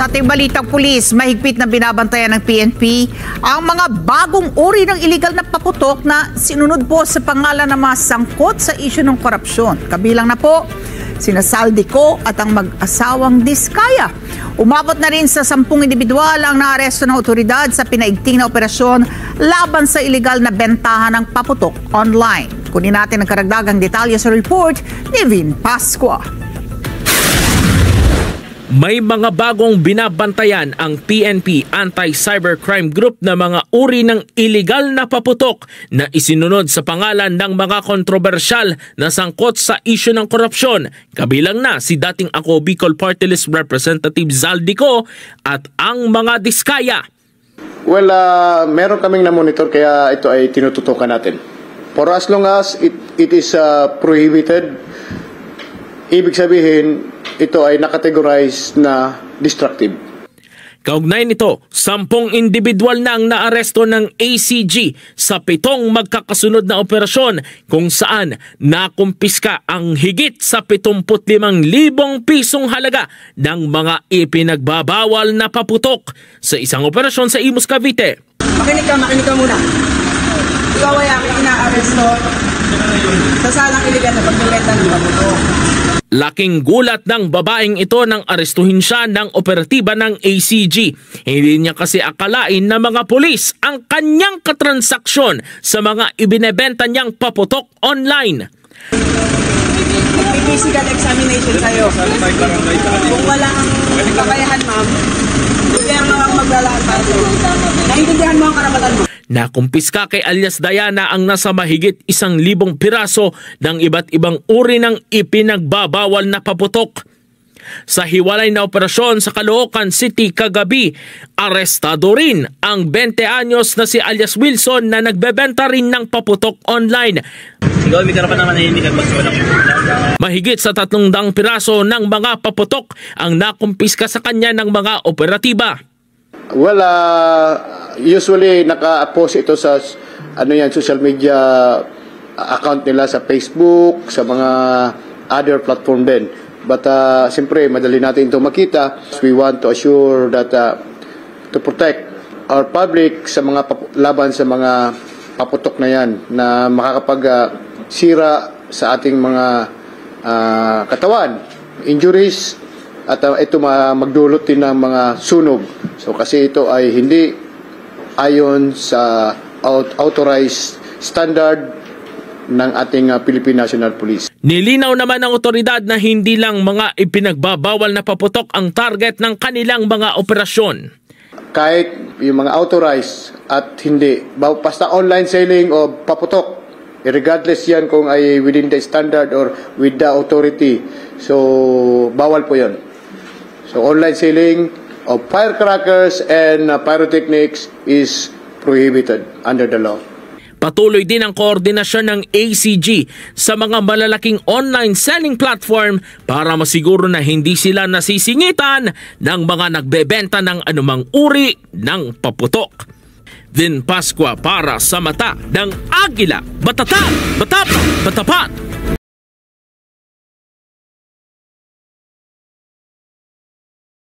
Sa ating balitang pulis, mahigpit na binabantayan ng PNP ang mga bagong uri ng iligal na paputok na sinunod po sa pangalan ng mga sangkot sa isyu ng korupsyon. Kabilang na po sina Saldico at ang mag-asawang Diskaya. Umabot na rin sa 10 individual ang naaresto ng otoridad sa pinaigting na operasyon laban sa iligal na bentahan ng paputok online. Kunin natin ang karagdagang detalye sa report ni Vin Pascua. May mga bagong binabantayan ang PNP Anti-Cybercrime Group na mga uri ng iligal na paputok na isinunod sa pangalan ng mga kontrobersyal na sangkot sa isyu ng korupsyon. Kabilang na si dating Ako Bicol Party List Representative Zaldico at ang mga Diskaya. Well, meron kaming na-monitor kaya ito ay tinututukan natin. For as long as it is prohibited, ibig sabihin, ito ay nakategorize na destructive. Kaugnay nito, 10 individual na ang naaresto ng ACG sa 7 magkakasunod na operasyon kung saan nakumpiska ang higit sa 75,000 pisong halaga ng mga ipinagbabawal na paputok sa isang operasyon sa Imus, Cavite. Makinig ka muna. Ikaw ay aking inaaresto sa salang iligal na pagbibenta ng paputok. Laking gulat ng babaeng ito nang arestuhin siya ng operatiba ng ACG. Hindi niya kasi akalain na mga pulis ang kanyang katransaksyon sa mga ibinebenta niyang paputok online. Physical examination sa'yo. Kung wala ang kakayahan, ma'am, hindi ang maglalaan tayo. Naintindihan mo ang karapatan mo. Nakumpiska kay alias Diana ang nasa mahigit 1,000 piraso ng iba't ibang uri ng ipinagbabawal na paputok. Sa hiwalay na operasyon sa Caloocan City kagabi, arestado rin ang 20 anyos na si alias Wilson na nagbebenta rin ng paputok online. Mahigit sa 300 piraso ng mga paputok ang nakumpiska sa kanya ng mga operatiba. Well, usually naka-post ito sa social media account nila sa Facebook, sa mga other platform din. But siyempre, madali natin ito makita. We want to assure that to protect our public sa mga laban sa mga paputok na yan na makakapag-sira sa ating mga katawan, injuries, at ito magdulot din ng mga sunog. So kasi ito ay hindi ayon sa authorized standard ng ating Philippine National Police. Nilinaw naman ng otoridad na hindi lang mga ipinagbabawal na paputok ang target ng kanilang mga operasyon. Kahit yung mga authorized at hindi, basta online selling o paputok, regardless yan kung ay within the standard or with the authority. So bawal po yan. So online selling of firecrackers and pyrotechnics is prohibited under the law. Patuloy din ang koordinasyon ng ACG sa mga malalaking online selling platform para masiguro na hindi sila nasisingitan ng mga nagbebenta ng anumang uri ng paputok. Vin Pascua para sa Mata ng Agila. Batatat! Batapat! Batapat!